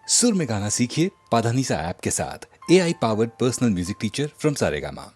सुर में गाना सीखिए पाधानीसा ऐप के साथ। AI powered personal music teacher from Saregama.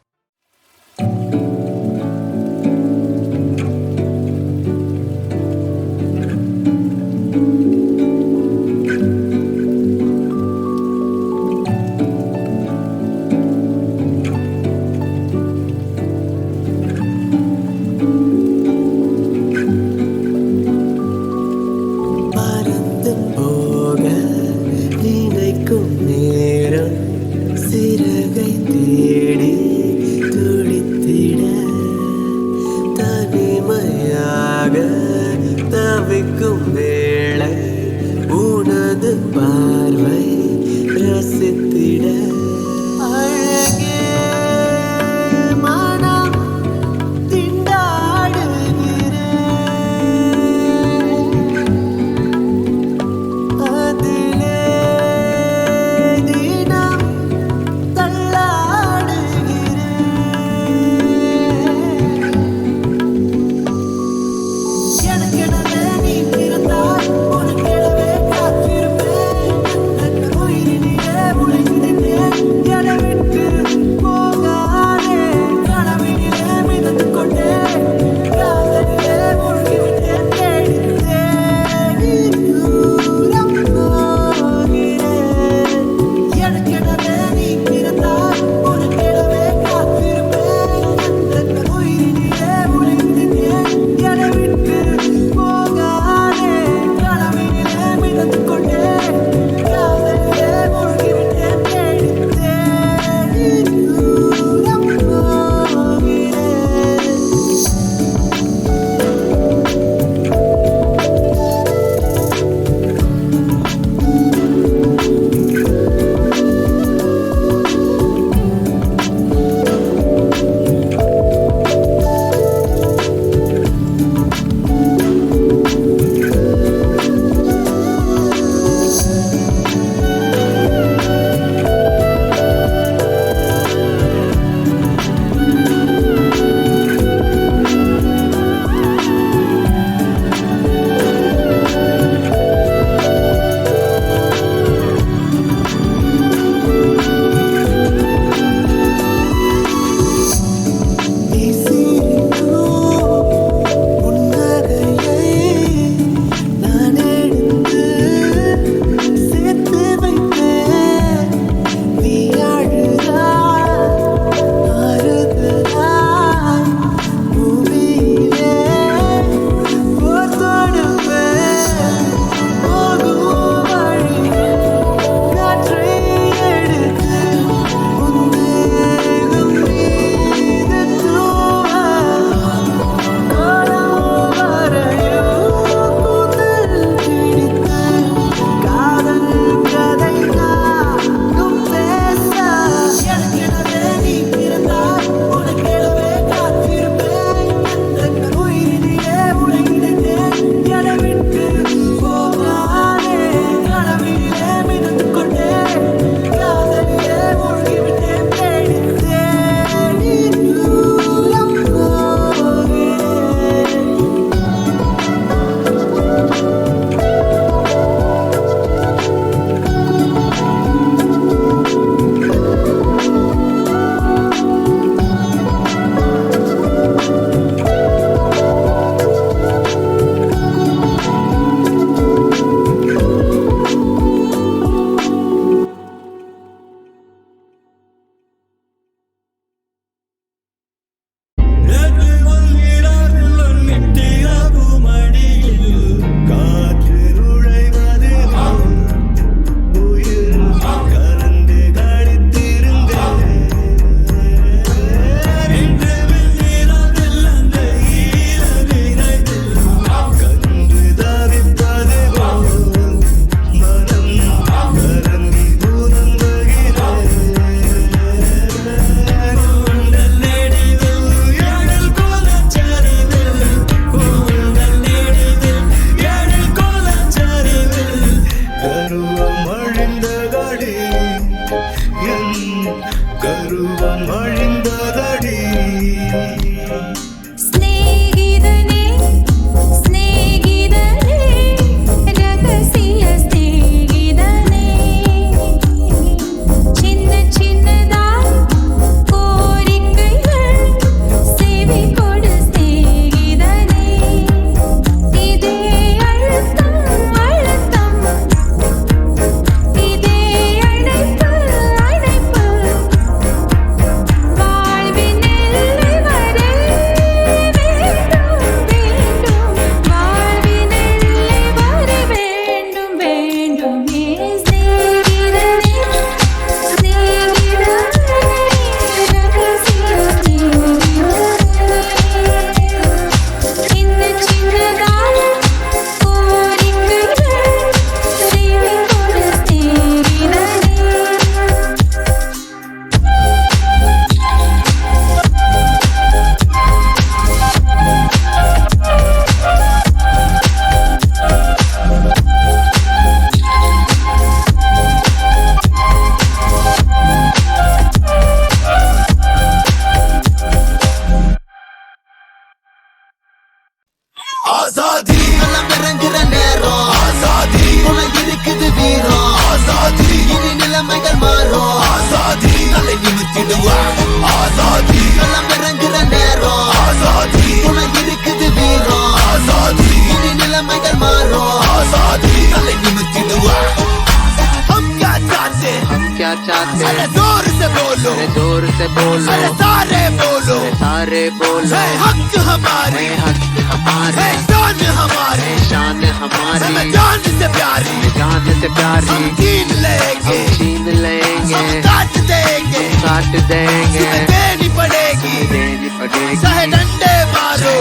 क्या चाहते अरे जोर से बोलो, अरे जोर से बोलो, अरे सारे बोलो, सारे बोलो, है हक हमारे, हक हमारे, है शान हमारी, शान हमारी, जान से प्यारी, जान से प्यारी, हम छीन लेंगे, छीन लेंगे, हम काट देंगे, काट देंगे, देनी पड़ेगी, देनी पड़ेगी, चाहे डंडे मारो,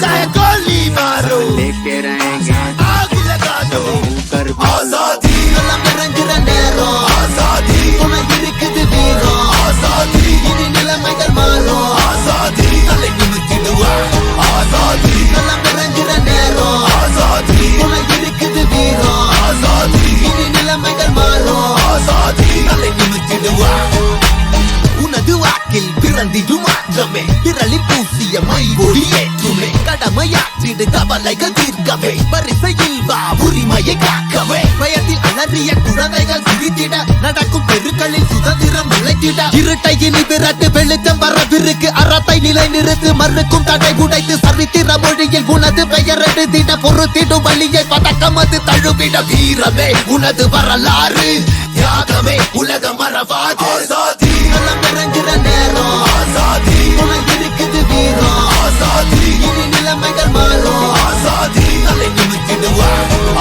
चाहे गोली मारो, लेके रहेंगे, आग लगा दो, मिलकर आजादी आजादी இருக்குது வீரம் ஆசாதி இனி நிலைமைகள் மாறும் ஆசாதி தலை நிமித்திடுவா ஆசாதி களம் இறங்குற நேரம் ஆசாதி இருக்குது வீரம் ஆசாதி இனி நிலைமைகள் மாறும் ஆசாதி தலை நிமித்திடுவா உனது வாக்கில் பிறந்திடும் மாற்றமே திரளி பூசிய மை ஒளியேற்றுமே கடமையாற்றிடு கவலைகள் தீர்க்கவே வரிசையில் வா உரிமையை காக்கவே பயத்தில் அலறிய குழந்தைகள் சிரித்திட நடக்கும் பெருக்களில் சுதந்திரம் விளைத்திட இருட்டை இனி விரட்டு வெளிச்சம் வரவிருக்கு அறத்தை நிலை நிறுத்து மறுக்கும் தடை உடைத்து சரித்திர மொழியில் உனது பெயர் எழுதிட பொறுத்திடும் வழியை பதக்கம் அது தழுவிட வீரமே உனது வரலாறு தியாகமே உலக மறவாது ஆசாதி களம் இறங்குற நேரம் ஆசாதி உனக்கு இருக்குது வீரம் ஆசாதி இனி நிலைமைகள் மாறும் ஆசாதி தலை நிமித்திடுவா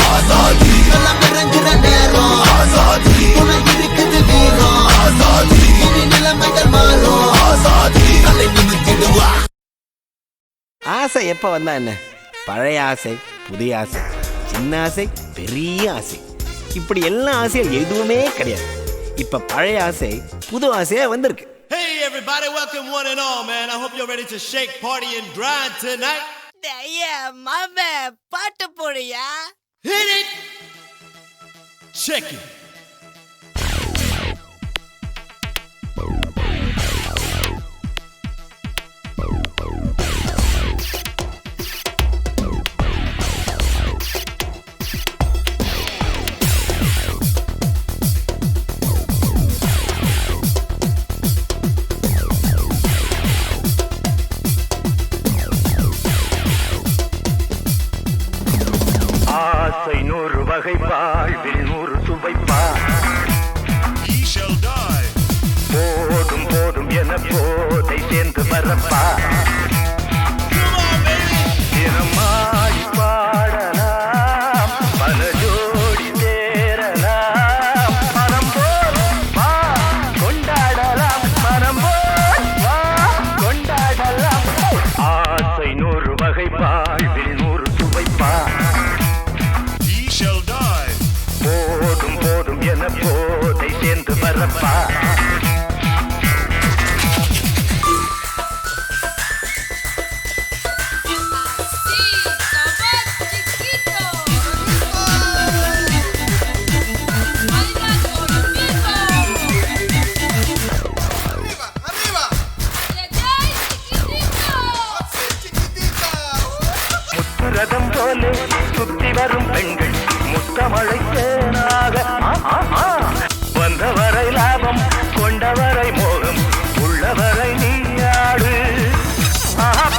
ஆசாதி களம் இறங்குற நேரம் ஆசாதி உனக்கு இருக்குது வீரம் ஆசாதி இனி நிலைமைகள் மாறும் ஆசாதி தலை நிமித்திடுவா. ஆசை எப்போ வந்தா என்ன? பழைய ஆசை, புதிய ஆசை, சின்ன ஆசை, பெரிய ஆசை, இப்படி எல்லா ஆசையும் எதுவுமே கிடையாது. இப்ப பழைய ஆசை புது ஆசையா வந்திருக்கு. Hey everybody, welcome one and all, man. I hope you're ready to shake, party and grind tonight. Yeah, மாமே பாட்டு போடுயா. Hit it. Check it. ஆசை நூறு வகை வாழ்வில் நூறு சுவைப்பா போதும் போதும் என போதை சேர்ந்து வரப்பா தினமாடி பாடலாம் பல ஜோடி தேரலாம் மனம் போல் வா கொண்டாடலாம் மனம் போல் வா கொண்டாடலாம் ஆசை நூறு வகை வாழ்வில் நூறு சுவைப்பா போதும் போதும் என போதை சேர்ந்து வரப்பா முத்துரதம் போலே சுத்தி வரும் பெண்கள் முத்தமழை தேனாக வந்தவரை லாபம் கொண்டவரை மோகம் உள்ளவரை நீயாடு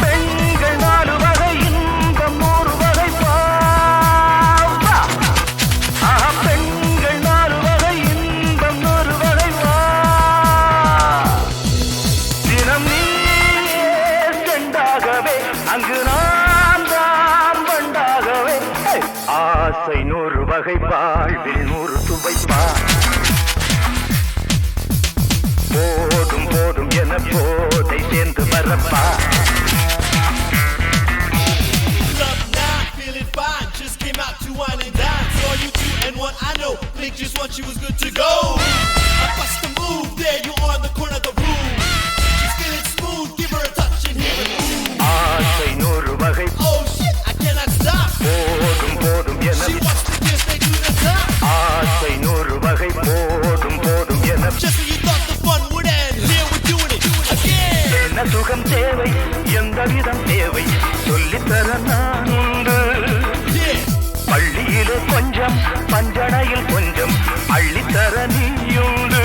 பெண்கள் நாலு வகை இன்பம் நூறு வகை பாவா பெண்கள் நாலு வகை இன்பம் நூறு வகை வா தினம் நீ செண்டாகவே அங்கு நான் தான் வண்டாகவே ஆசை நூறு வகை வாழ்வில் நூறு சுவைப்பா போதும் போதும் என போதை சேர்ந்து வரப்பா Love now, feeling fine. Just came out to wine and dine. Saw you two and one I know. Clicked just once, she was good to go. I bust a move there, you on the corner of the room. She's feeling smooth, give her a touch and hear it move. ஆசை நூறு வகை Oh shit, I cannot stop. போதும் போதும் என She wants to kiss, they do the top. ஆசை நூறு வகை போதும் போதும் என Just when you thought the fun would end, here we're doing it again. என்ன சுகம் தேவை எந்த விதம் தேவை சொல்லித்தர நான் உண்டு Yeah. பள்ளியிலே கொஞ்சம் பஞ்சனையில் கொஞ்சம் அள்ளித்தர நீயுண்டு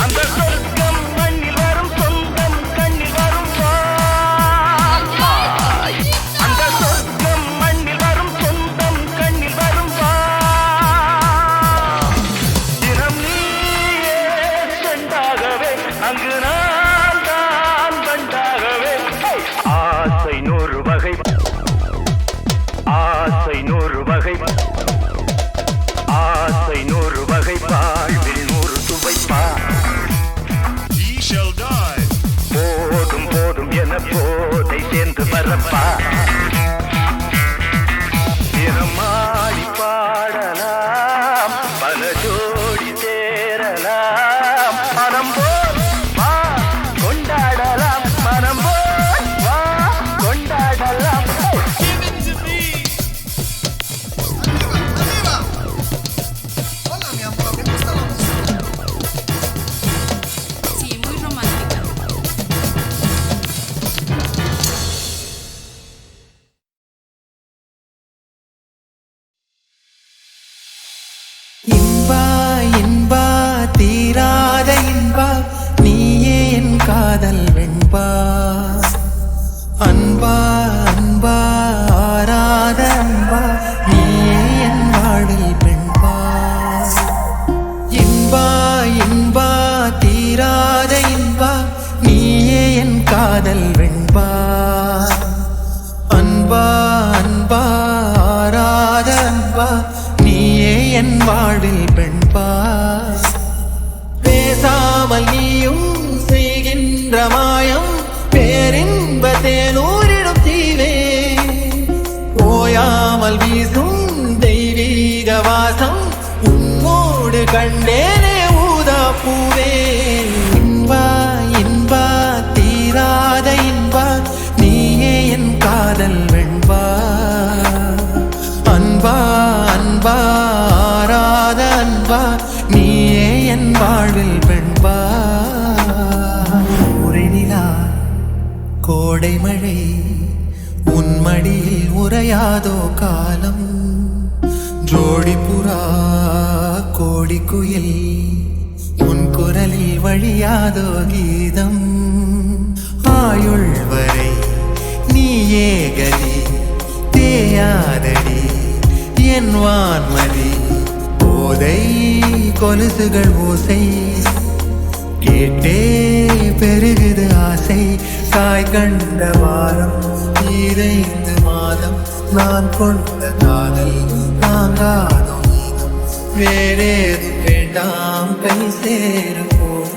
அந்த சொர்க்கம் மண்ணில் வரும் சொந்தம் கண்ணில் வரும் வாய். அந்த சொர்க்கம் மண்ணில் வரும் சொந்தம் கண்ணில் வரும் வாய். தினம் நீ மன ஜோடி சேரலாம் மனம் போல் வா கொண்டாடலாம் மனம் போல் வா கொண்டாடலாம் Give it to me. Sí, muy romántica. Inba Inba தீராத இன்பா நீயே என் காதல் வெண்பா அன்பா அன்பா ஆராத அன்பா நீயே என் வாழில் பெண்பா இன்பா இன்பா தீராத இன்பா நீயே என் காதல் வெண்பா அன்பா அன்பா ஆராத அன்பா நீயே என் வாழில் பெண்பா பேசாமல் நீயும் செய்கின்ற மாயம் பேரின்ப தேனூரிடும் தீவே ஓயாமல் வீசும் தெய்வீக வாசம் உன்னோடு கண்டேனே ஊதா பூவே இன்பா இன்பா தீராத இன்பா நீயே என் காதல் வெண்பா அன்பா அன்பா ஆராத அன்பா நீயே என் வாழ்வில் பெண்பா ஒரு நிலா கோடை மழை உன்மடியில் உறையாதோ காலம் ஜோடி புறா கோடி குயில் உன் குரலில் வழியாதோ கீதம் ஆயுள் வரை நீயே கதி தேயாதடி என் வான்மதி போதை கொலுசுகள் ஓசை கேட்டே பெருகுது ஆசை தாய் கண்ட வாரம் 5 மாதம் நான் கொண்ட காதல் தாங்காதோ நீதம் வேறேதும் வேண்டாம் கை சேருவோம்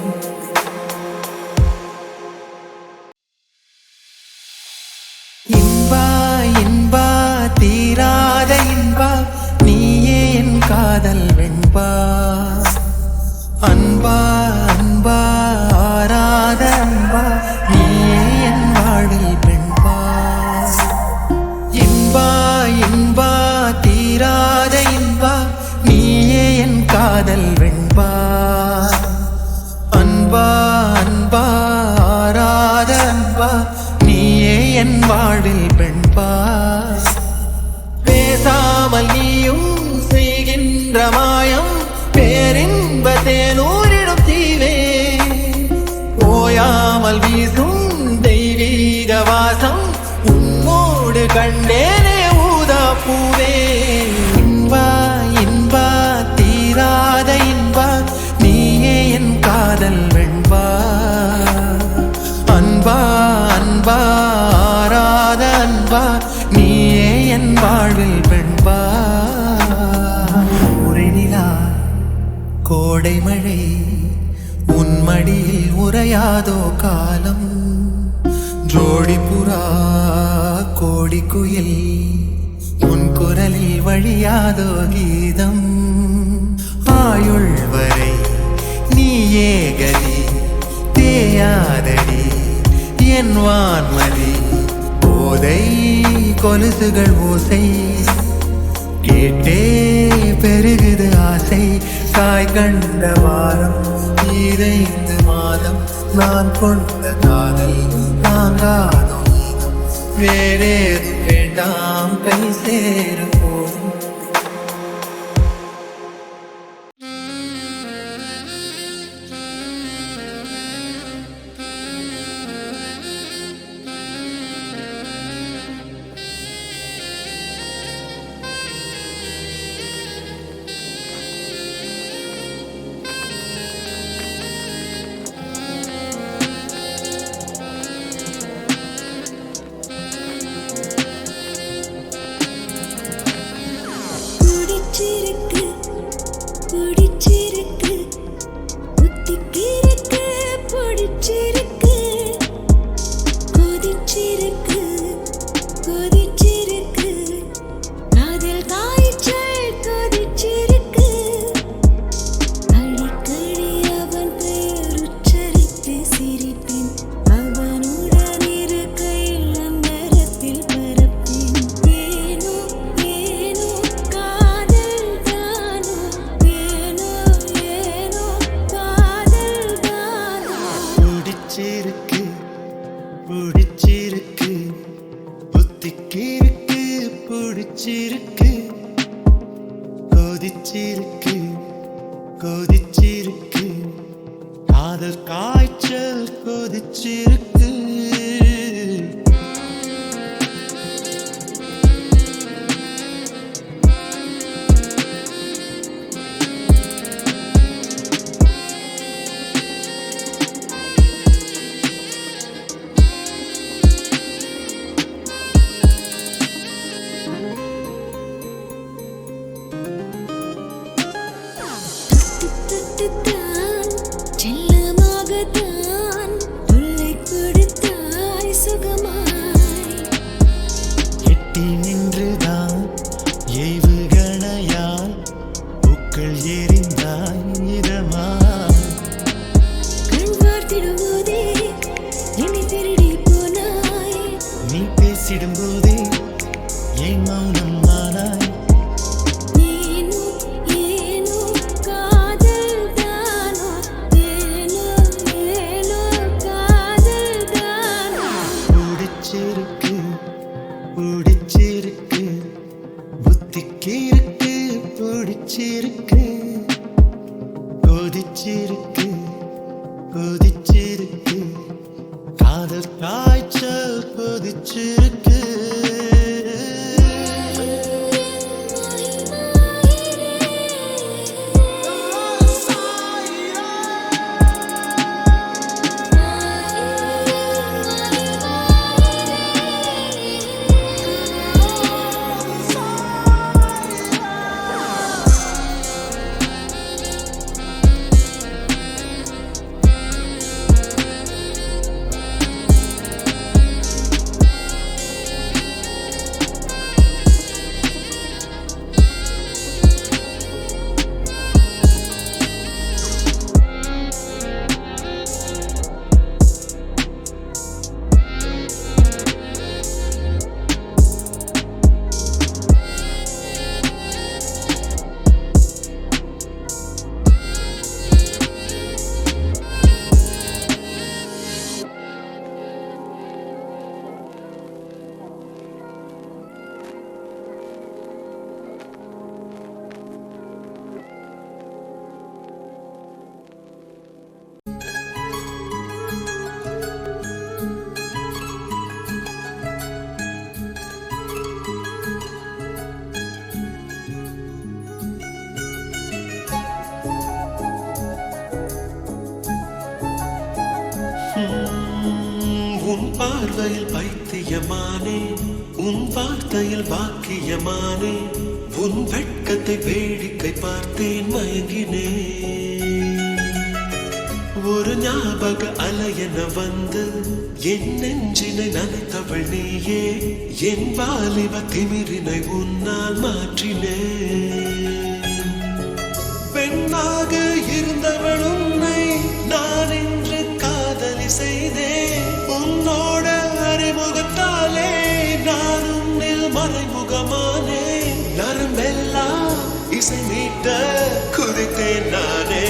இன்பா இன்பா தீராத இன்பா நீயே என் காதல் வெண்பா அன்பா அன்பா ஆராத அன்பா நீயே என் வாழில் பெண்பா இன்பா இன்பா தீராத இன்பா நீயே என் காதல் வெண்பா அன்பா அன்பா ஆராத அன்பா நீயே என் வாழில் பெண்பா பேசாமல் நீயும் செய்கின்ற மாயம் பேரின்ப தேனூரிடும் தீவே ஓயாமல் வீசும் தெய்வீக வாசம் உன்னோடு கண்டேனே ஊதா பூவே இன்பா இன்பா தீராத இன்பா நீயே என் காதல் வெண்பா அன்பா அன்பா ஆராத அன்பா நீயே என் வாழ்வில் பெண்பா ஒரு நிலா கோடை மழை உன்மடியில் உறையாதோ காலம் ஜோடி புறா கோடி குயில் உன் குரலில் வழியாதோ கீதம் ஆயுள் வரை நீயே கதி தேயாதடி என் வான்மதி போதை கொலுசுகள் ஓசை கேட்டே பெருகுது ஆசை தாய் கண்ட வாரம் 5 மாதம் நான் கொண்ட காதல் தாங்காதோ நீதம் வேறேதும் வேண்டாம் கை சேருவோம் கொதிச்சிருக்கு காதல் காய்ச்சல் கொதிச்சிருக்கு உன் பார்வையில் பைத்தியமானே உன் வார்த்தையில் வாக்கியமானே உன் வெட்கத்தை வேடிக்கை பார்த்தேன் மயங்கினேன் ஒரு ஞாபக அலையென வந்து என் நெஞ்சினை நனைத்தவள் நீயே என் வாலிப திமிரினை உன்னால் மாற்றினேன் பெண்ணாக இருந்தவள் உன்னை நான் இன்று காதலி செய்தேன் உன்னோட அறிமுகத்தாலே நான் உன்னில் மறைமுகமானே நரம்பெல்லாம் இசை மீட்ட குதித்தேன் நானே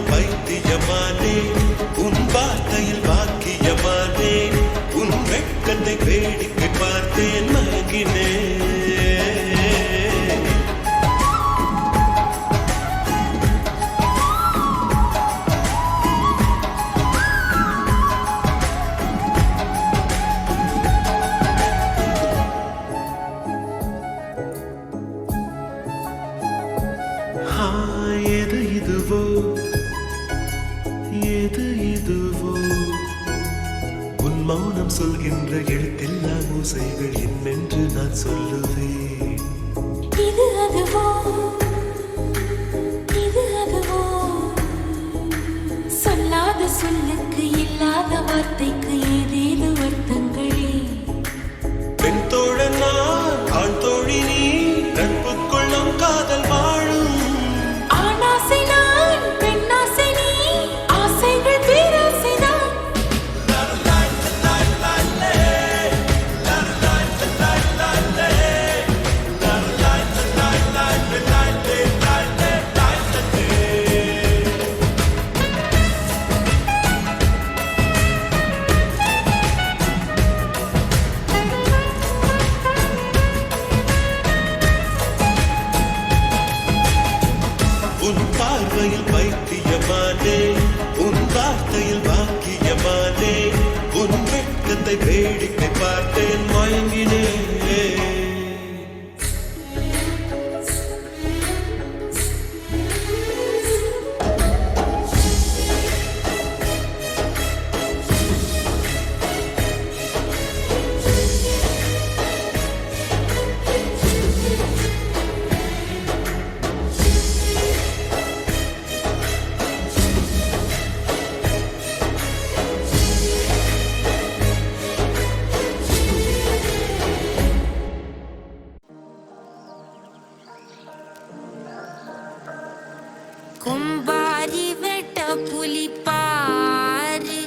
பைத்தியமானே உன் வார்த்தையில் வாக்கியமானே உன் வெட்கத்தை வேடிக்கை பார்த்தேன் மயங்கினேன் எது இதுவோ எது இதுவோ உன் மௌனம் சொல்கின்ற எழுத்தெல்லா ஓசைகள் என்னென்று நான் சொல்லுவேன் இது அதுவோ சொல்லாத சொல்லுக்கு இல்லாத வார்த்தைக்கு ஏதேது அர்த்தங்களே பெண் தோழன் நான் ஆண் தோழி நீ நட்புக்குள் நம் காதல் வாழும் ஆணாசை நான் பெண்ணாசை நீ ஆசைகள் பேராசைதான் மயங்கினேன். கும்பாரி வெட்ட புலி பாரு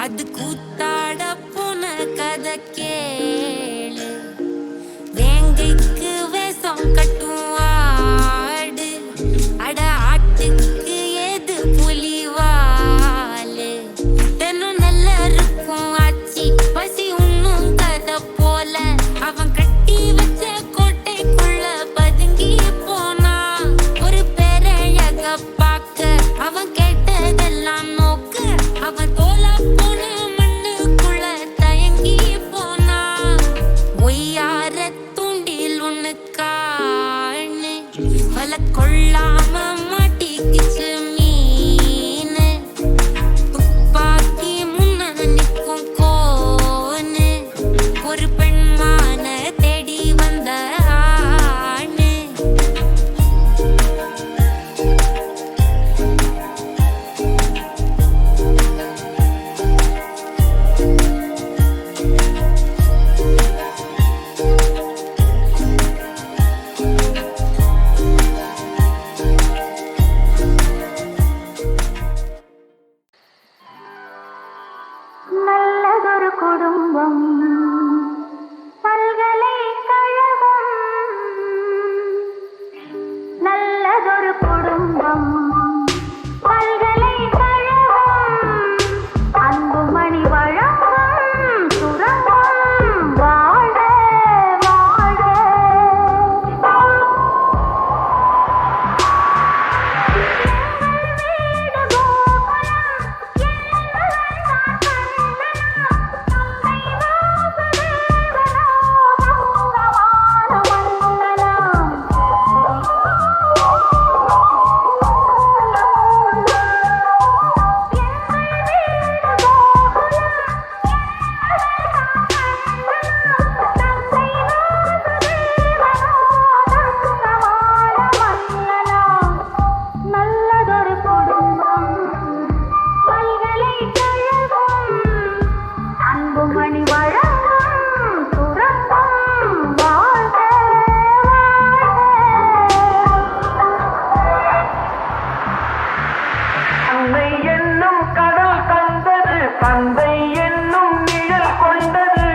அது கூத்தாட போன கதை கேளு வேங்கைக்கு வேஷம் கட்டும் ஆடு அட ஆட்டுக்கு ஏது புலி வாலு தென்னும் நல்லா இருக்கும் ஆச்சி பசி உண்ணும் கதை போல அவன் கட்டி வச்ச கோட்டைக்குள்ள பதுங்கி போனா ஒரு பேரழக பார்க்க அவன் கேட்டதெல்லாம் நோக்க அவன் தோலா போன மண்ணுக்குள்ள தயங்கி போனா ஒய்யார தூண்டில் ஒண்ணு காணு பல கொள்ளாம மாட்டிக்கிச்சு மீனு துப்பாக்கி முன்ன நிற்கும் கோனு ஒரு பெண்மான தேடி வந்த ஆணு நல்லதொரு குடும்பம் பல்கலைக்கழகம் நல்லதொரு குடும்பம் பல்கலைக்கழகம் அன்புமணி வழங்கும் சுரங்கம் வாழ வாழ நல்லதொரு குடும்பம் பல்கலைக்கழகம் அன்புமணி வழங்கும் சுரங்கம் வாழ்க அன்னை என்னும் கடல் கண்டது தந்தை என்னும் நிழல் கொண்டது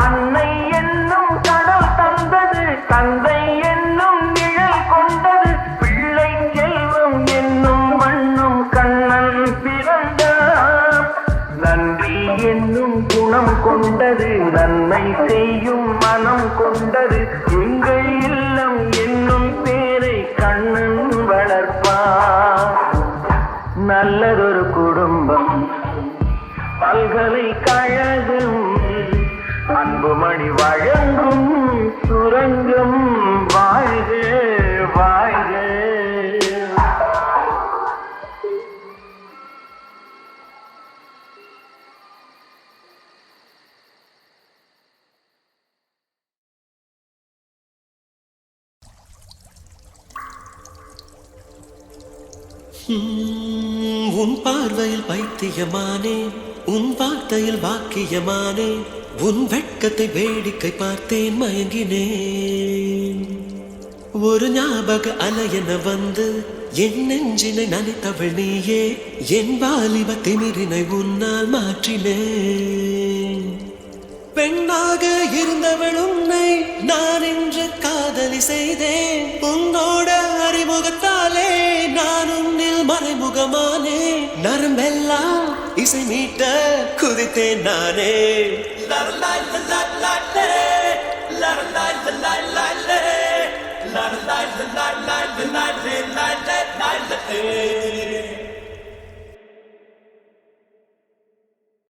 அன்னை என்னும் கடல் தந்தது தந்தை என்னும் நிழல் கொண்டது பிள்ளை செல்வம் என்னும் மண்ணும் கண்ணன் பிறந்தார் நன்றி என்னும் குணம் கொண்டது நன்மை செய்யும் மனம் கொண்டது எங்கள் இல்லம் என்னும் பேரை கண்ணன் வளர்ப்பார் நல்லதொரு குடும்பம் பல்கலைக்கழகம் அன்புமணி வழங்கும் சுரங்கம் வாழ்க வாழ்க உன் பார்வையில் பைத்தியமானே உன் வார்த்தையில் வாக்கியமானே உன் வெட்கத்தை வேடிக்கை பார்த்தேன் மயங்கினேன் ஒரு ஞாபக அலையென வந்து என் நெஞ்சினை நனைத்தவள் நீயே என் வாலிப திமிரினை உன்னால் மாற்றினேன் பெண்ணாக இருந்தவள் உன்னை நான் இன்று காதலி செய்தேன் உன்னோட அறிமுகத்தாலே நான் உன்னில் மறைமுகமானே நரம்பெல்லாம் இசை மீட்ட குதித்தேன் நானே